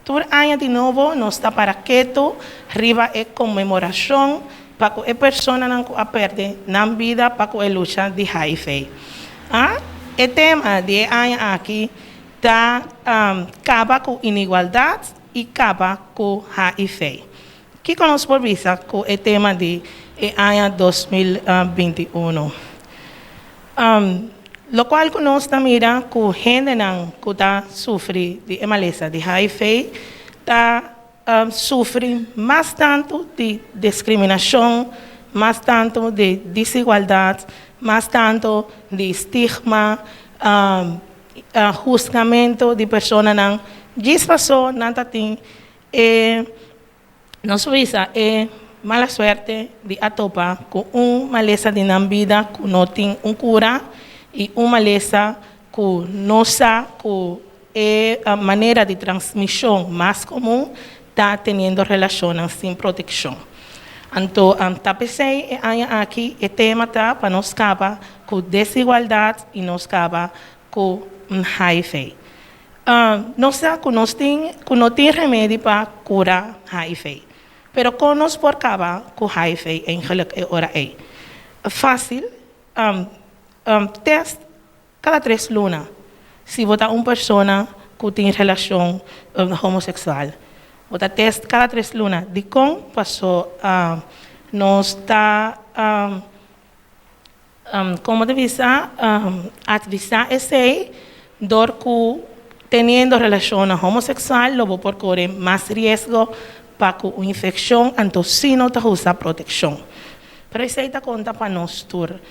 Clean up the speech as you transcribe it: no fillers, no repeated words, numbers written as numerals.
Tur año de novo, nós está para quieto, riba é comemoração, para que a pessoa não perde na vida, para que a luta de HIV. O tema de ano aqui está acaba com inigualdade e acaba com HIV. Que conosco por vista com o tema de ano 2021. Lo qual conosco também mira que gente que está sofre de maleza de HIV, está sofre mais tanto de discriminação, mais tanto de desigualdade, mais tanto de estigma, julgamento de pessoas não dispassou, não tem nossa visa é mala sorte de atopar com maleza de na vida que não tem cura e maleza que nossa que é a maneira de transmissão mais comum está tendo relação sem proteção. Então, tapecei aqui o tema tá para nós acabar com desigualdade e nós acabar com HIV. Nós sabemos que não tem remédio para curar HIV, mas como nós podemos acabar com HIV em hora é fácil. Teste cada 3 lunas. Se você uma pessoa que tem relação homossexual, você teste cada 3 lunas de como passou nós está como avisar esse dor que tendo relação homossexual, logo por correr mais risco para uma infecção, então se não usa proteção. Pero isso está conta para nós todos.